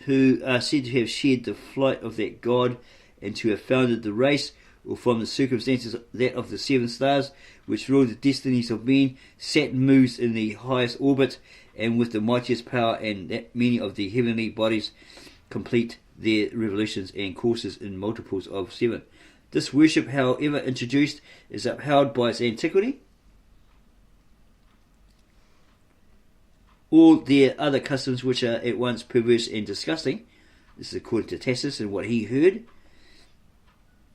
who are said to have shared the flight of that god and to have founded the race, or from the circumstances that of the seven stars, which rule the destinies of men. Saturn moves in the highest orbit, and with the mightiest power, and that many of the heavenly bodies complete their revolutions and courses in multiples of 7. This worship, however introduced, is upheld by its antiquity. All their other customs, which are at once perverse and disgusting, this is according to Tacitus and what he heard,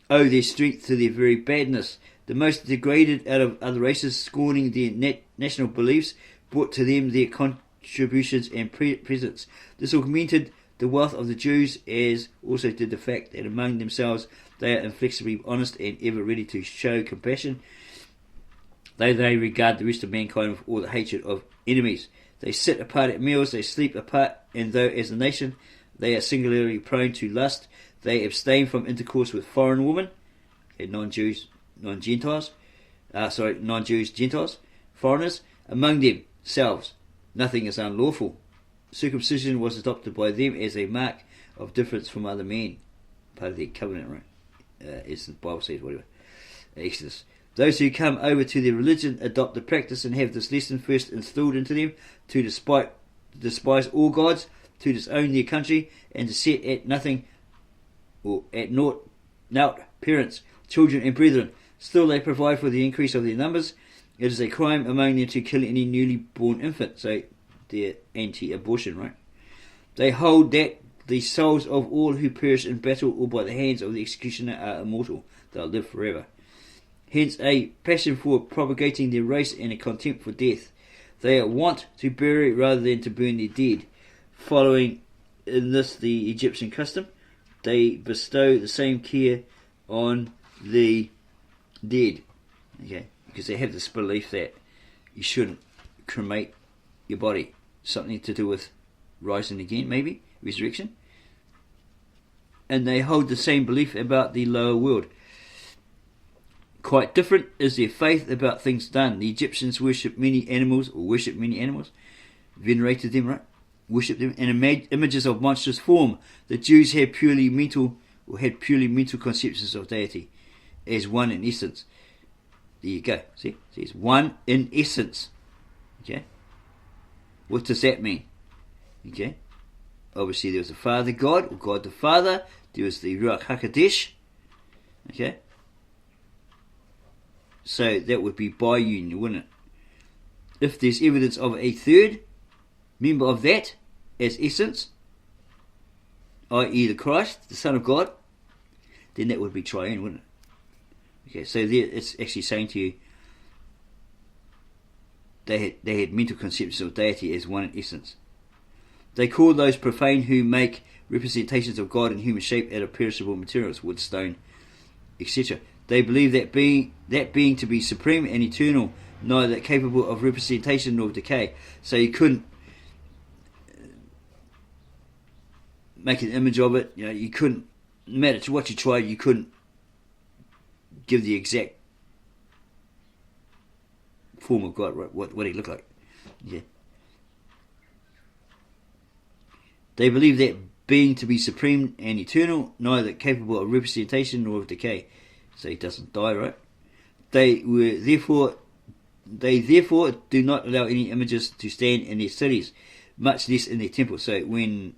owe their strength to their very badness. The most degraded out of other races, scorning their national beliefs, brought to them their contributions and presents. This augmented the wealth of the Jews, as also did the fact that among themselves they are inflexibly honest and ever ready to show compassion, though they regard the rest of mankind with all the hatred of enemies. They sit apart at meals, they sleep apart, and though as a nation they are singularly prone to lust, they abstain from intercourse with foreign women, non-Jews, Gentiles, foreigners, among themselves. Nothing is unlawful. Circumcision was adopted by them as a mark of difference from other men, part of their covenant, right? As the Bible says, whatever. Exodus. Those who come over to their religion adopt the practice and have this lesson first instilled into them, to despise all gods, to disown their country, and to set at nothing or at naught parents, children, and brethren. Still they provide for the increase of their numbers. It is a crime among them to kill any newly born infant, so they're anti-abortion, right? They hold that the souls of all who perish in battle or by the hands of the executioner are immortal. They'll live forever. Hence a passion for propagating their race and a contempt for death. They are wont to bury rather than to burn their dead. Following in this the Egyptian custom, they bestow the same care on the dead. Okay, because they have this belief that you shouldn't cremate your body. Something to do with rising again, maybe, resurrection. And they hold the same belief about the lower world. Quite different is their faith about things done. The Egyptians worshipped many animals, venerated them, right? Worshipped them, and images of monstrous form. The Jews had purely mental conceptions of deity as one in essence. There you go. See, it's one in essence. Okay. What does that mean? Okay. Obviously, there was the Father God, or God the Father. There was the Ruach HaKodesh. Okay. So that would be by union, wouldn't it? If there's evidence of a third member of that as essence, i.e. the Christ, the Son of God, then that would be triune, wouldn't it? Okay, so there it's actually saying to you they had mental conceptions of deity as one in essence. They call those profane who make representations of God in human shape out of perishable materials, wood, stone, etc. They believe that being to be supreme and eternal, neither capable of representation nor decay. So you couldn't make an image of it. You couldn't, no matter to what you tried, you couldn't give the exact form of God, right? What he looked like. Yeah. They believe that being to be supreme and eternal, neither capable of representation nor of decay. So he doesn't die, right? They therefore do not allow any images to stand in their cities, much less in their temples. So when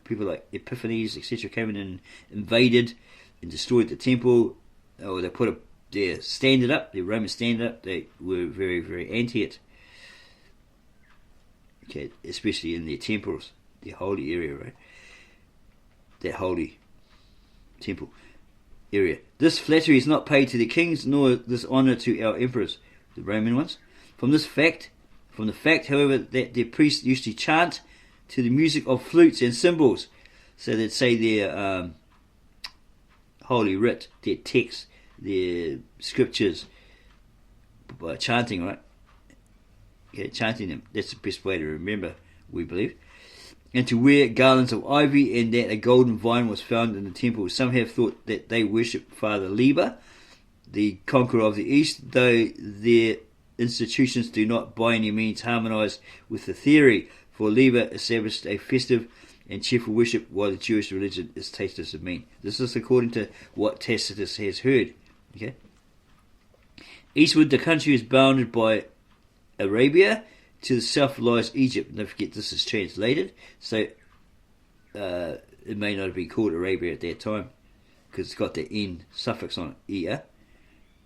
people like Epiphanes, etc., came in and invaded and destroyed the temple, or they put their standard up, their Roman standard up, they were very, very anti it. Okay, especially in their temples, their holy area, right? That holy temple area. This flattery is not paid to the kings, nor this honour to our emperors, the Roman ones. From the fact, however, that their priests used to chant to the music of flutes and cymbals. So they'd say their holy writ, their texts, their scriptures, by chanting, right? Yeah, chanting them. That's the best way to remember, we believe. And to wear garlands of ivy, and that a golden vine was found in the temple. Some have thought that they worship Father Liber, the conqueror of the East, though their institutions do not by any means harmonise with the theory, for Liber established a festive and cheerful worship, while the Jewish religion is tasteless and mean. This is according to what Tacitus has heard. Okay. Eastward, the country is bounded by Arabia. To the south lies Egypt. Don't forget, this is translated, so it may not have been called Arabia at that time, because it's got the N suffix on it, Ia,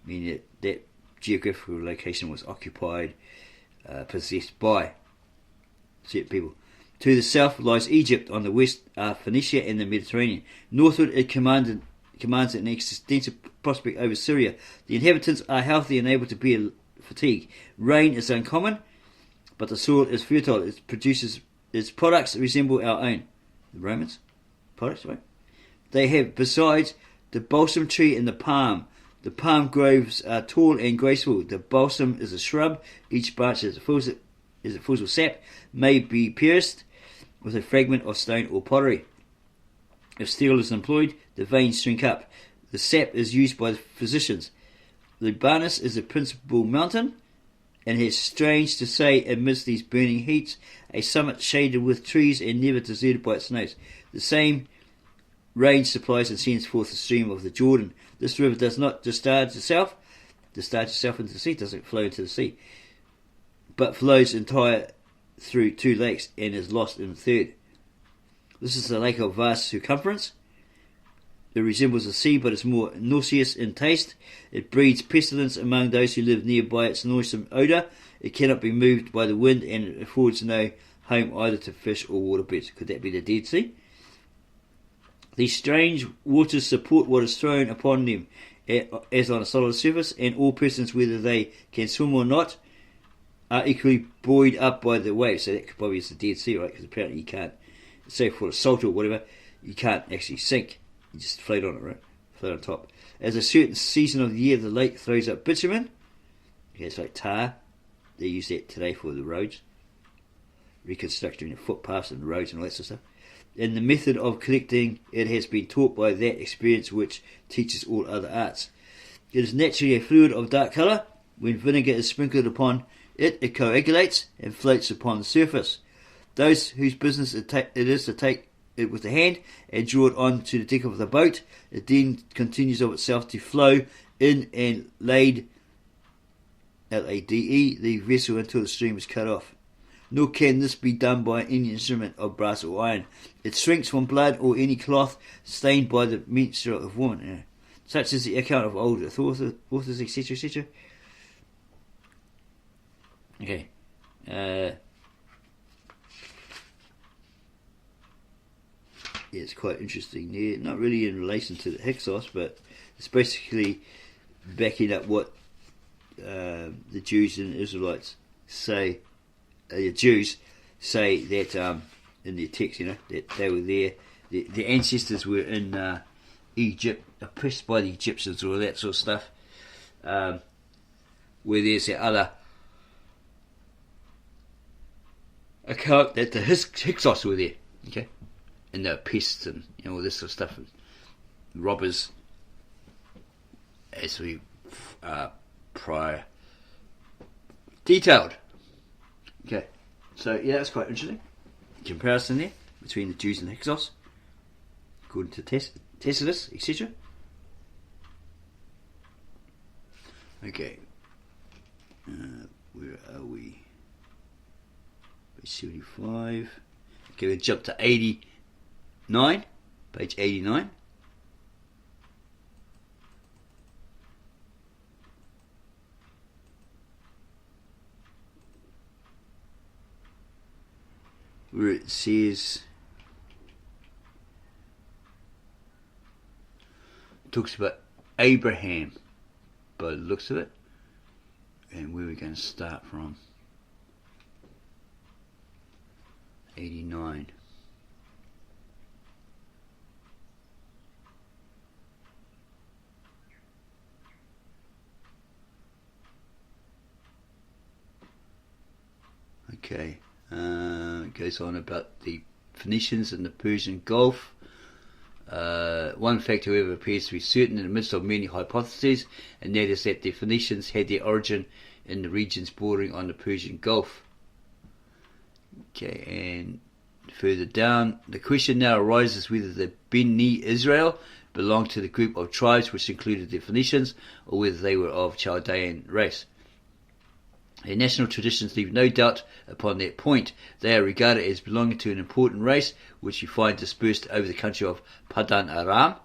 meaning that geographical location was occupied, possessed by certain people. To the south lies Egypt. On the west are Phoenicia and the Mediterranean. Northward, it commands an extensive prospect over Syria. The inhabitants are healthy and able to bear fatigue. Rain is uncommon, but the soil is fertile. Its products resemble our own. The Romans' products, right? They have, besides, the balsam tree and the palm. The palm groves are tall and graceful. The balsam is a shrub. Each branch is full of sap, may be pierced with a fragment of stone or pottery. If steel is employed, the veins shrink up. The sap is used by the physicians. Libanus is the principal mountain, and has strange to say amidst these burning heats, a summit shaded with trees and never deserted by its snows. The same range supplies and sends forth the stream of the Jordan. This river does not discharge itself into the sea, doesn't flow into the sea, but flows entire through two lakes and is lost in the third. This is a lake of vast circumference. It resembles the sea, but is more nauseous in taste. It breeds pestilence among those who live nearby its noisome odour. It cannot be moved by the wind, and it affords no home either to fish or water birds. Could that be the Dead Sea? These strange waters support what is thrown upon them as on a solid surface, and all persons, whether they can swim or not, are equally buoyed up by the waves. So that could probably is the Dead Sea, right? Because apparently you can't, say for a salt or whatever, you can't actually sink. You just float on it, right? Float on top. As a certain season of the year, the lake throws up bitumen. Okay, it's like tar. They use that today for the roads. Reconstructing the footpaths and the roads and all that sort of stuff. In the method of collecting, it has been taught by that experience which teaches all other arts. It is naturally a fluid of dark colour. When vinegar is sprinkled upon it, it coagulates and floats upon the surface. Those whose business it is to take it with the hand and draw it on to the deck of the boat, it then continues of itself to flow in and lade the vessel until the stream is cut off. Nor can this be done by any instrument of brass or iron. It shrinks from blood or any cloth stained by the menstrual of woman. Yeah. Such is the account of old authors, etc., etc. Okay. Yeah, it's quite interesting there. Not really in relation to the Hyksos, but it's basically backing up what the Jews and Israelites say. The Jews say that in their text, that they were there. Their ancestors were in Egypt, oppressed by the Egyptians, or that sort of stuff. Where there's that other account that the Hyksos were there. Okay. And the pests and all this sort of stuff, robbers, as we prior detailed. Okay, so yeah, that's quite interesting. Comparison there between the Jews and the Hyksos, according to Tacitus, etc. Okay, where are we? Page 75. Okay, we'll jump to 89, page 89. Where it says, talks about Abraham by the looks of it, and where we're going to start from. 89. Okay, it goes on about the Phoenicians and the Persian Gulf. One fact, however, appears to be certain in the midst of many hypotheses, and that is that the Phoenicians had their origin in the regions bordering on the Persian Gulf. Okay, and Further down, the question now arises whether the Beni Israel belonged to the group of tribes which included the Phoenicians, or whether they were of Chaldean race. Their national traditions leave no doubt upon that point. They are regarded as belonging to an important race which you find dispersed over the country of Padan Aram.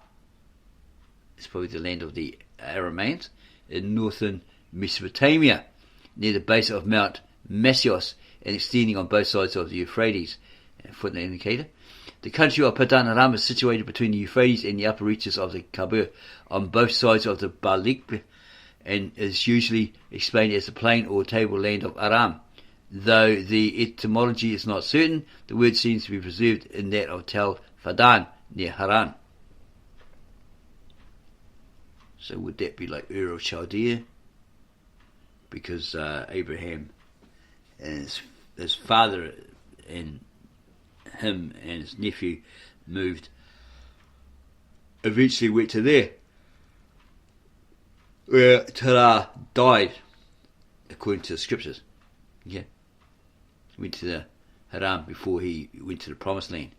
It's probably the land of the Arameans in northern Mesopotamia, near the base of Mount Masios and extending on both sides of the Euphrates. Footnote indicator. The country of Padan Aram is situated between the Euphrates and the upper reaches of the Kabir on both sides of the Balik, and is usually explained as the plain or tableland of Aram. Though the etymology is not certain, the word seems to be preserved in that of Tel Fadan, near Haran. So would that be like Ur of Chaldea? Because Abraham and his father and him and his nephew eventually went to there, where Terah died, according to the scriptures. Yeah, he went to the Haran before he went to the Promised Land.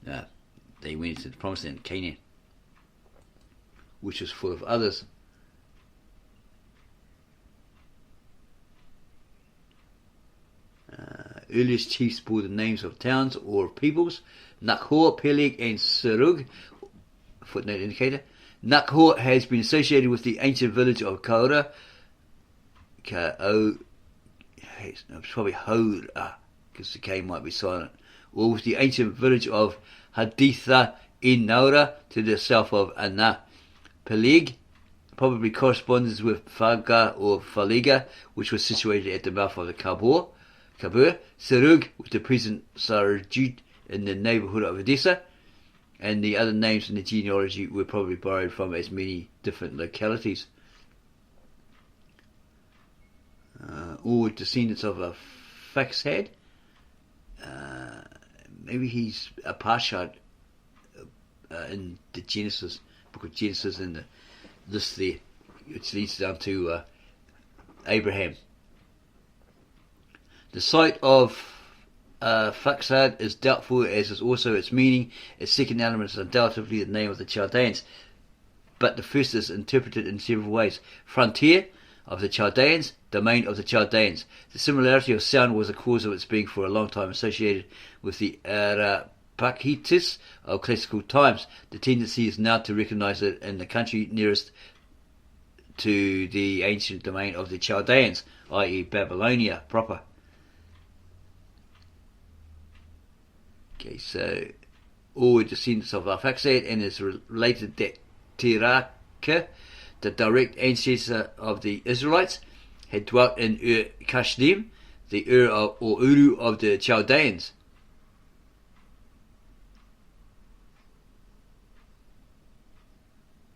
They went into the Promised Land, Canaan, which was full of others. Earliest chiefs bore the names of towns or peoples: Nakhor, Peleg, and Serug. Footnote indicator. Nakhor has been associated with the ancient village of Kaura. It's probably Hora, because the K might be silent. Or with the ancient village of Haditha in Naura, to the south of Anna. Peleg probably corresponds with Faga or Faliga, which was situated at the mouth of the Kabur. Serug, with the present Sarjud in the neighbourhood of Edessa, and the other names in the genealogy were probably borrowed from as many different localities. Or descendants of a Faxad. Maybe he's a Parshad in the Genesis, book of Genesis, in the list there, which leads down to Abraham. The site of Faxad is doubtful, as is also its meaning. Its second element is undoubtedly the name of the Chaldeans, but the first is interpreted in several ways. Frontier of the Chaldeans, domain of the Chaldeans. The similarity of sound was the cause of its being for a long time associated with the Arapakitis of classical times. The tendency is now to recognize it in the country nearest to the ancient domain of the Chaldeans, i.e. Babylonia proper. Okay, so all descendants of Arphaxad, and is related that Tiraka, the direct ancestor of the Israelites, had dwelt in Ur Kashdim, the Ur or Uru of the Chaldeans.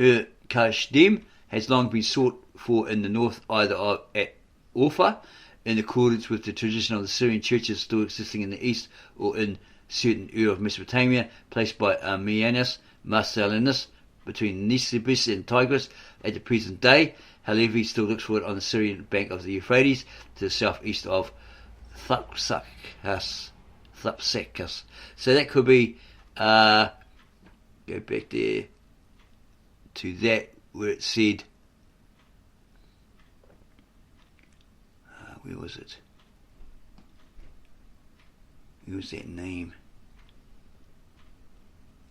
Ur Kashdim has long been sought for in the north, either at Orpha, in accordance with the tradition of the Syrian churches still existing in the east, or in certain Ur of Mesopotamia, placed by Ammianus Marcellinus between Nisibis and Tigris at the present day. However, he still looks for it on the Syrian bank of the Euphrates, to the southeast of Thapsacus. So that could be, go back there to that where it said, where was it? Where was that name?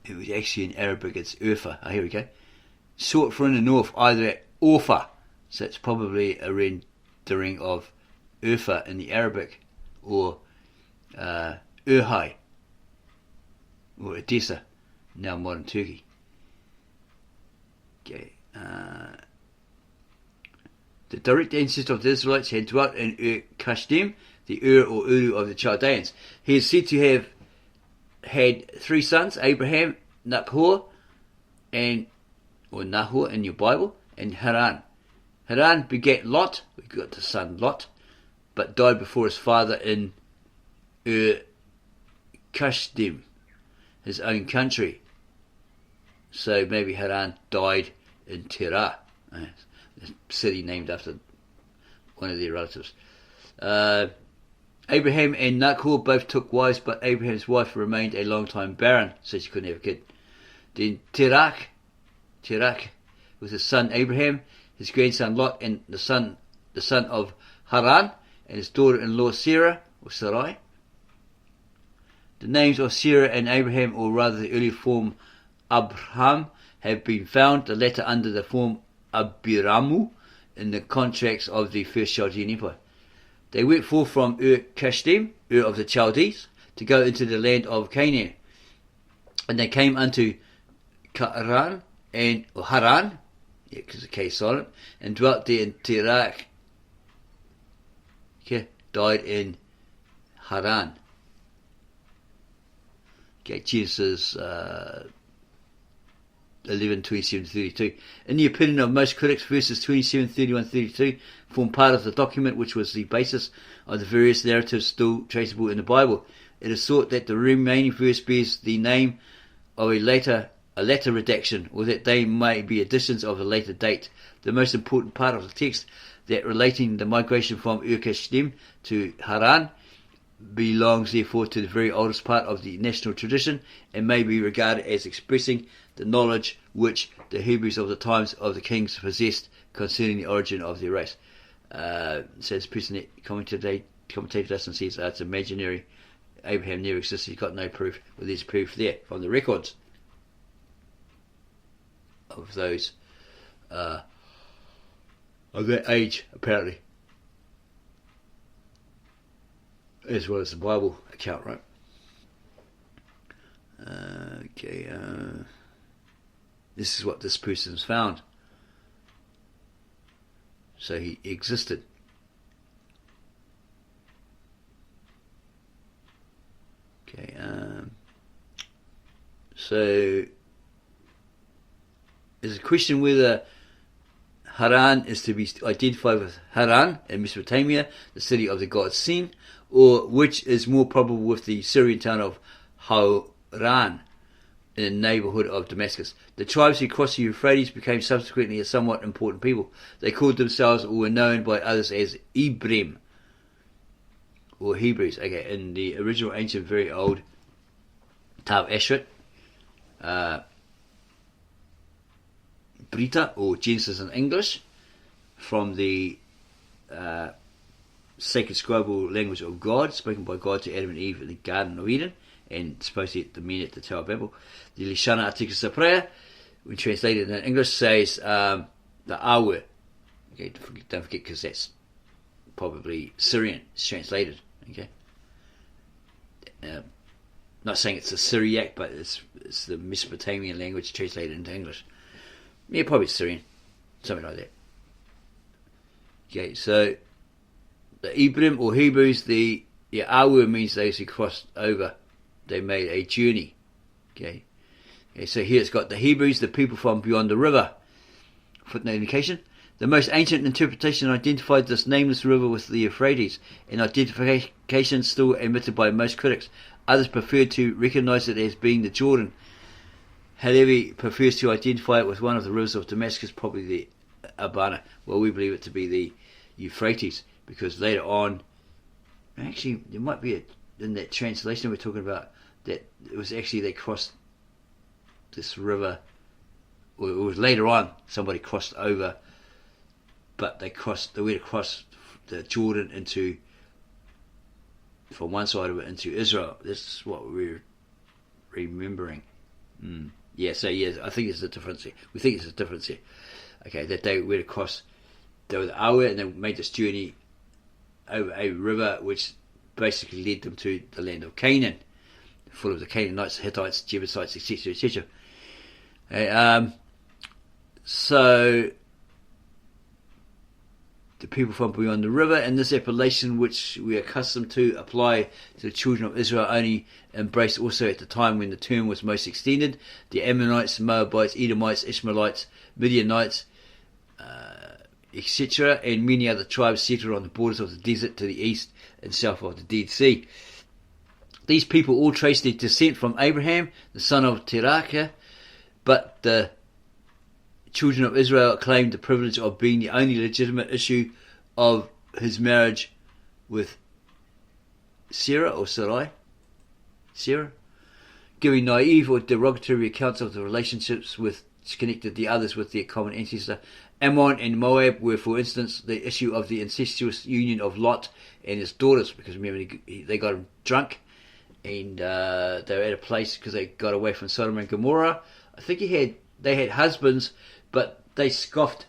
It was actually in Arabic, it's Urfa. Here we go. Sought for in the north, either at Orpha, so it's probably a rendering of Urfa in the Arabic, or Urhai, or Edessa, now modern Turkey. Okay. The direct ancestor of the Israelites had dwelt in Ur Kashdim, the Ur or Uru of the Chaldeans. He is said to have had three sons: Abraham, Nahor, or Nahor in your Bible, and Haran. Haran begat Lot, we got the son Lot, but died before his father in Ur Kashdim, his own country. So maybe Haran died in Terah, a city named after one of their relatives. Abraham and Nahor both took wives, but Abraham's wife remained a long time barren, so she couldn't have a kid. Then Terach with his son Abraham, his grandson Lot, and the son of Haran, and his daughter-in-law Sarah, or Sarai. The names of Sarah and Abraham, or rather the early form Abraham, have been found, the latter under the form Abiramu, in the contracts of the First Chaldean Empire. They went forth from Ur-Kasdim, Ur of the Chaldees, to go into the land of Canaan. And they came unto Haran, because the K is silent, and dwelt there. In Terach died in Haran. Genesis 11:27-32. In the opinion of most critics, verses 27, 31, 32 form part of the document which was the basis of the various narratives still traceable in the Bible. It is thought that the remaining verse bears the name of a later redaction, or that they may be additions of a later date. The most important part of the text, that relating the migration from Ur-Kasdim to Haran, belongs therefore to the very oldest part of the national tradition, and may be regarded as expressing the knowledge which the Hebrews of the times of the kings possessed concerning the origin of their race. Says person commentator doesn't says it's imaginary. Abraham never existed. He's got no proof. Well, there's proof there from the records of those of that age, apparently, as well as the Bible account, right? This is what this person's found. So he existed. So there's a question whether Haran is to be identified with Haran in Mesopotamia, the city of the god Sin, or which is more probable with the Syrian town of Haran in the neighbourhood of Damascus. The tribes who crossed the Euphrates became subsequently a somewhat important people. They called themselves, or were known by others as, Ibrim, or Hebrews. In the original ancient, very old Tav Ashrit, Brita, or Genesis in English, from the sacred scribal language of God, spoken by God to Adam and Eve in the Garden of Eden, and supposedly the men at the Tower of Babel. The Lishana Articles of Prayer, when translated in English, says the Awe. Don't forget, because that's probably Syrian. It's translated. Not saying it's a Syriac, but it's the Mesopotamian language translated into English. Yeah, probably Syrian, something like that. So the Ibrim or Hebrews, the Awe means those who crossed over. They made a journey. So here it's got the Hebrews, the people from beyond the river. Footnote indication. The most ancient interpretation identified this nameless river with the Euphrates, an identification still admitted by most critics. Others preferred to recognize it as being the Jordan. However, he prefers to identify it with one of the rivers of Damascus, probably the Abana. Well, we believe it to be the Euphrates, because later on, actually, there might be in that translation we're talking about, that it was actually they crossed this river, or it was later on somebody crossed over, but they went across the Jordan from one side of it into Israel. This is what we're remembering. I think there's a difference here. We think there's a difference here. That they went across, they were the Awe, and they made this journey over a river which basically led them to the land of Canaan, full of the Canaanites, Hittites, Jebusites, etc., etc. So the people from beyond the river, and this appellation which we are accustomed to apply to the children of Israel only embraced also at the time when the term was most extended, the Ammonites, Moabites, Edomites, Ishmaelites, Midianites, etc., and many other tribes settled on the borders of the desert to the east and south of the Dead Sea. These people all trace their descent from Abraham, the son of Terach, but the children of Israel claimed the privilege of being the only legitimate issue of his marriage with Sarah or Sarai, Sarah, giving naive or derogatory accounts of the relationships with connected the others with their common ancestor. Ammon and Moab were, for instance, the issue of the incestuous union of Lot and his daughters, because remember they got him drunk, and they were at a place because they got away from Sodom and Gomorrah. I think they had husbands, but they scoffed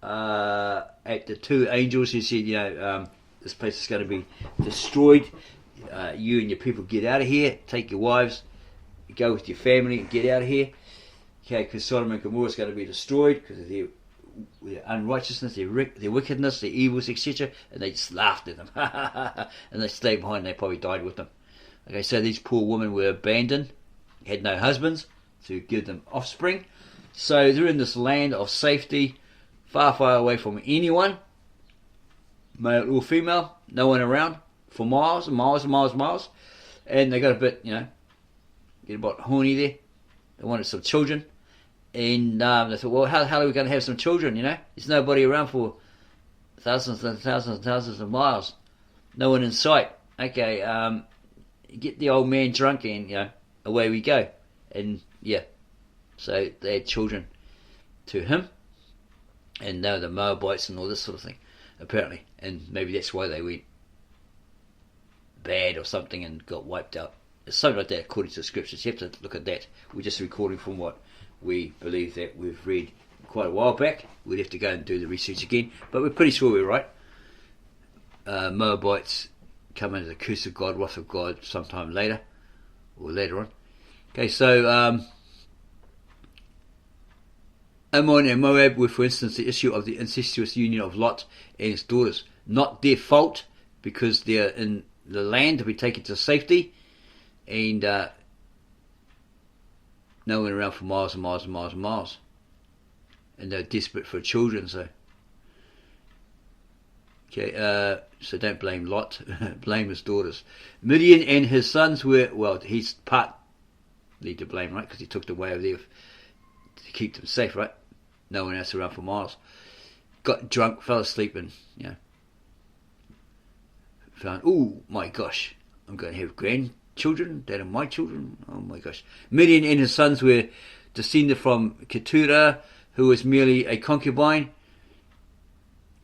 at the two angels who said, this place is going to be destroyed. You and your people get out of here. Take your wives, go with your family, and get out of here. Okay, because Sodom and Gomorrah is going to be destroyed because of their unrighteousness, their wickedness, their evils, etc. And they just laughed at them. And they stayed behind and they probably died with them. Okay, so these poor women were abandoned, had no husbands to give them offspring. So they're in this land of safety, far, far away from anyone, male or female, no one around, for miles and miles and miles and miles. And they got a bit, get a bit horny there. They wanted some children. And they thought, well, how are we going to have some children, There's nobody around for thousands and thousands and thousands of miles. No one in sight. Okay, get the old man drunk and, away we go. And, so they had children to him. And they were the Moabites and all this sort of thing, apparently. And maybe that's why they went bad or something and got wiped out. It's something like that according to the scriptures. You have to look at that. We're just recording from what we believe that we've read quite a while back. We'd have to go and do the research again, but we're pretty sure we're right. Moabites come under the curse of God, wrath of God, sometime later, or later on. Okay, so Ammon and Moab were, for instance, the issue of the incestuous union of Lot and his daughters. Not their fault, because they're in the land to be taken to safety, and no one around for miles and miles and miles and miles. And they're desperate for children, so. Okay, so don't blame Lot, blame his daughters. Midian and his sons were, well, he's partly to blame, right? Because he took the way of there to keep them safe, right? No one else around for miles. Got drunk, fell asleep, and, found, oh my gosh, I'm going to have grandchildren, that are my children, oh my gosh. Midian and his sons were descended from Keturah, who was merely a concubine.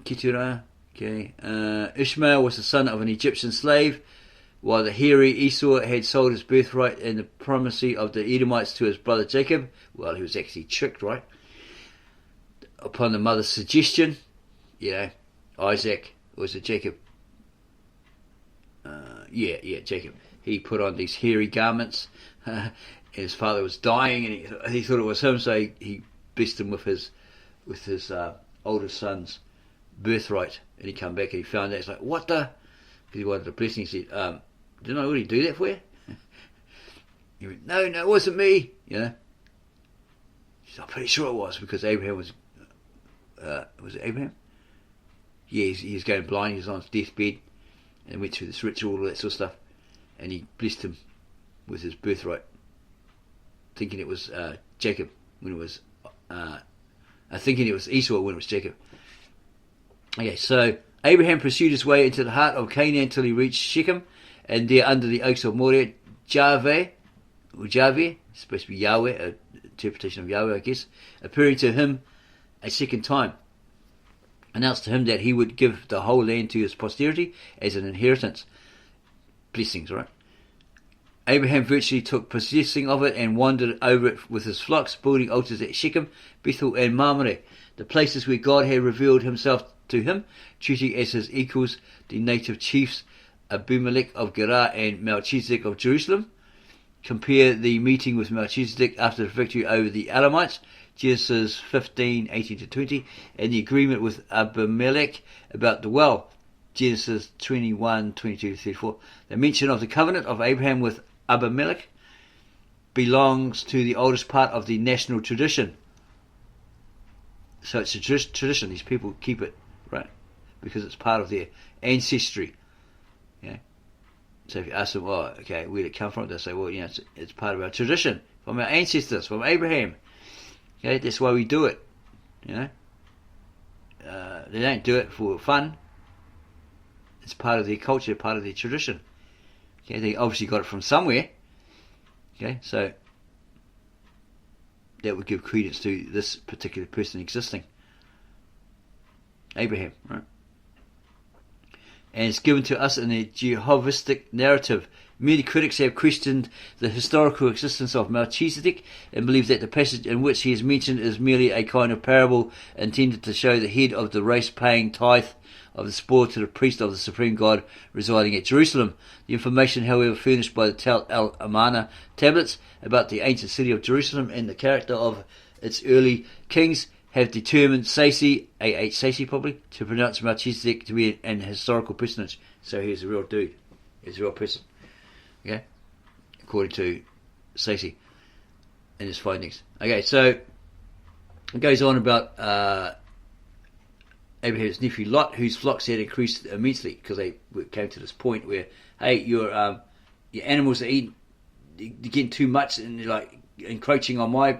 Keturah, okay. Ishmael was the son of an Egyptian slave, while the hairy Esau had sold his birthright and the primacy of the Edomites to his brother Jacob. Well, he was actually tricked, right? Upon the mother's suggestion, Isaac, was it Jacob? Jacob. He put on these hairy garments, and his father was dying, and he thought it was him, so he blessed him with his oldest son's birthright. And he come back and he found that. He's like, what the? Because he wanted a blessing. He said, didn't I already do that for you? He went, no, it wasn't me. He said, I'm pretty sure it was, because Abraham was it Abraham? Yeah, he was going blind. He was on his deathbed and went through this ritual, all that sort of stuff. And he blessed him with his birthright, thinking it was Jacob when it was, thinking it was Esau when it was Jacob. Okay, so Abraham pursued his way into the heart of Canaan until he reached Shechem, and there under the oaks of Moreh, Javeh, supposed to be Yahweh, an interpretation of Yahweh, I guess, appearing to him a second time, announced to him that he would give the whole land to his posterity as an inheritance. Blessings, right? Abraham virtually took possessing of it and wandered over it with his flocks, building altars at Shechem, Bethel and Mamre, the places where God had revealed himself to him, treating as his equals the native chiefs Abimelech of Gerar and Melchizedek of Jerusalem. Compare the meeting with Melchizedek after the victory over the Elamites, Genesis 15:18-20, and the agreement with Abimelech about the well, Genesis 21:22-34. The mention of the covenant of Abraham with Abimelech belongs to the oldest part of the national tradition. So it's a tradition. These people keep it, right? Because it's part of their ancestry. So if you ask them, where did it come from? They'll say, it's part of our tradition, from our ancestors, from Abraham. Okay, that's why we do it. They don't do it for fun. It's part of their culture, part of their tradition. Okay, they obviously got it from somewhere. Okay, so that would give credence to this particular person existing. Abraham, right? And it's given to us in the Jehovistic narrative. Many critics have questioned the historical existence of Melchizedek and believe that the passage in which he is mentioned is merely a kind of parable intended to show the head of the race paying tithe of the spoil to the priest of the supreme God residing at Jerusalem. The information, however, furnished by the Tel el-Amarna tablets about the ancient city of Jerusalem and the character of its early kings have determined Saysi, A.H. Saysi probably, to pronounce Melchizedek to be an historical personage. So he's a real dude. He's a real person. Okay? According to Saysi in his findings. Okay, so it goes on about Abraham's nephew Lot, whose flocks had increased immensely, because they came to this point where, hey, your animals are eating, they're getting too much and they're like encroaching on my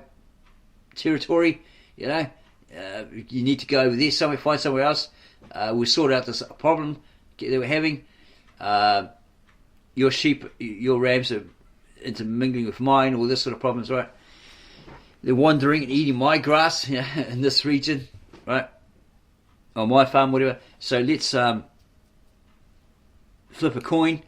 territory, you know. You need to go over there somewhere, find somewhere else. We'll sort out this problem they were having. Your sheep, your rams are intermingling with mine, all this sort of problems, right? They're wandering and eating my grass in this region, right? On my farm, whatever. So let's flip a coin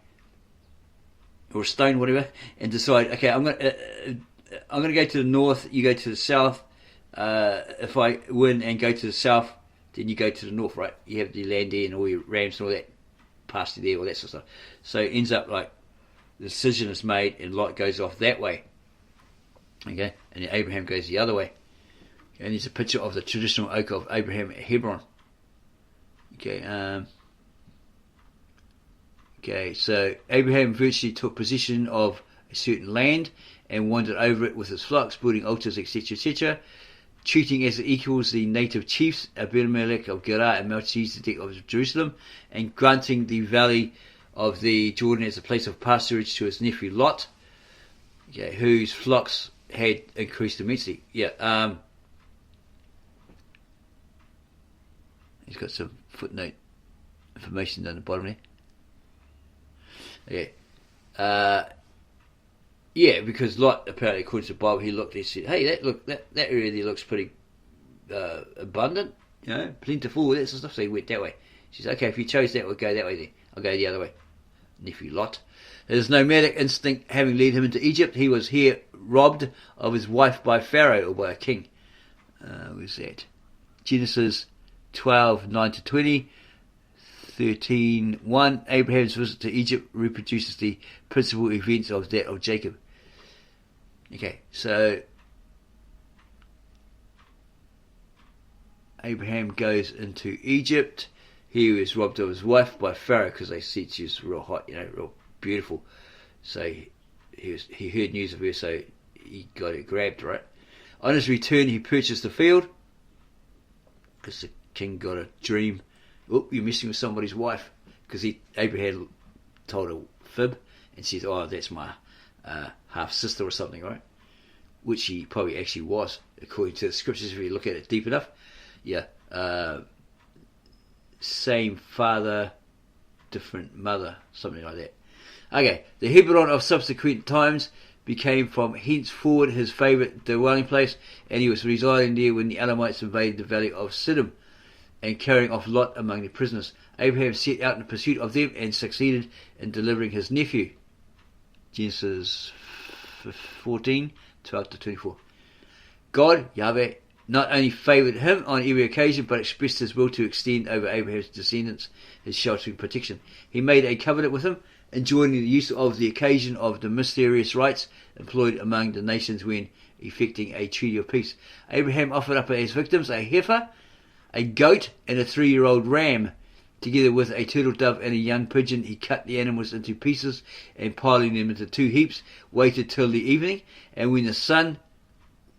or a stone, whatever, and decide. Okay, I'm gonna go to the north. You go to the south. If I win and go to the south, then you go to the north, right? You have the land there and all your rams and all that pasture there, all that sort of stuff. So it ends up like the decision is made and Lot goes off that way. Okay, and then Abraham goes the other way. And there's a picture of the traditional oak of Abraham at Hebron. Okay, so Abraham virtually took possession of a certain land and wandered over it with his flocks, building altars, etc., etc., treating as equals the native chiefs Abimelech of Gerar and Melchizedek of Jerusalem, and granting the valley of the Jordan as a place of pasturage to his nephew Lot, whose flocks had increased immensely. He's got some footnote information down the bottom there. Because Lot, apparently, according to the Bible, he looked and said, hey, that area there looks pretty abundant, plentiful, that sort of stuff. So he went that way. She says, okay, if you chose that, we'll go that way then. I'll go the other way. Nephew Lot. His nomadic instinct having led him into Egypt, he was here robbed of his wife by Pharaoh, or by a king. Where's that? Genesis 12:9-20. 13:1. Abraham's visit to Egypt reproduces the principal events of that of Jacob. Okay, so Abraham goes into Egypt. He was robbed of his wife by Pharaoh because they said she was real hot, real beautiful. So he heard news of her, so he got it grabbed, right? On his return, he purchased the field because the king got a dream. Oh, you're messing with somebody's wife, because Abraham told a fib and says, oh, that's my half sister or something, right? Which he probably actually was, according to the scriptures, if you look at it deep enough. Same father, different mother, something like that. Okay, the Hebron of subsequent times became from henceforward his favourite dwelling place, and he was residing there when the Elamites invaded the valley of Siddim and carrying off Lot among the prisoners. Abraham set out in pursuit of them and succeeded in delivering his nephew. Genesis 14:12-24. God, Yahweh, not only favoured him on every occasion, but expressed his will to extend over Abraham's descendants his sheltering protection. He made a covenant with him, enjoining the use of the occasion of the mysterious rites employed among the nations when effecting a treaty of peace. Abraham offered up as victims a heifer, a goat, and a 3-year-old ram. Together with a turtle dove and a young pigeon, he cut the animals into pieces and, piling them into 2 heaps, waited till the evening. And when the sun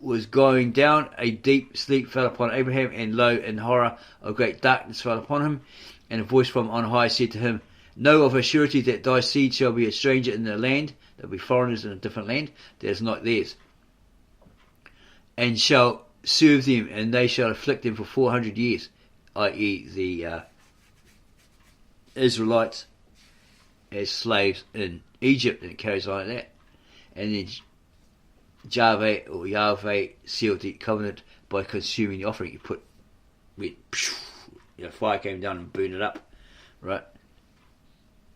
was going down, a deep sleep fell upon Abraham, and lo, in horror, a great darkness fell upon him. And a voice from on high said to him, know of a surety that thy seed shall be a stranger in the land. They'll be foreigners in a different land that is not theirs, and shall serve them, and they shall afflict them for 400 years, i.e. the Israelites as slaves in Egypt, and it carries on like that. And then Yahweh sealed the covenant by consuming the offering. Fire came down and burned it up, right?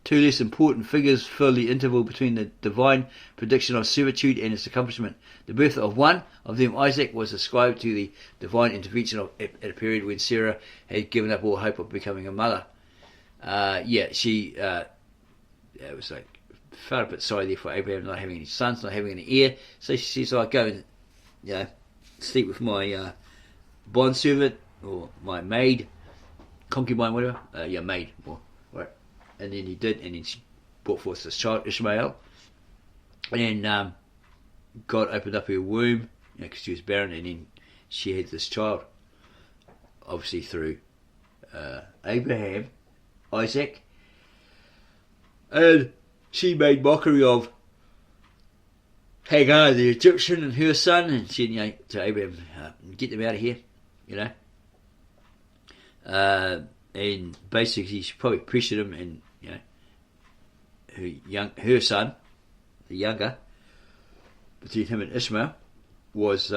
Two less important figures fill the interval between the divine prediction of servitude and its accomplishment. The birth of one of them, Isaac, was ascribed to the divine intervention at a period when Sarah had given up all hope of becoming a mother. She was like, felt a bit sorry there for Abraham not having any sons, not having any heir. So she says, I'll go and sleep with my bondservant or my maid, concubine, whatever. Maid. Right. And then he did, and then she brought forth this child, Ishmael. And then God opened up her womb, because she was barren, and then she had this child, obviously through Abraham, Isaac. And she made mockery of Hagar, the Egyptian, and her son, and she said to Abraham, get them out of here, and basically she probably pressured him, and her son, the younger, between him and Ishmael, was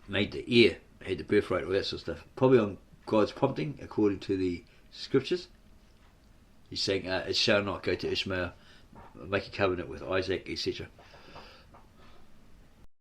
made the heir, had the birthright, all that sort of stuff. Probably on God's prompting, according to the scriptures. He's saying, it shall not go to Ishmael, make a covenant with Isaac, etc.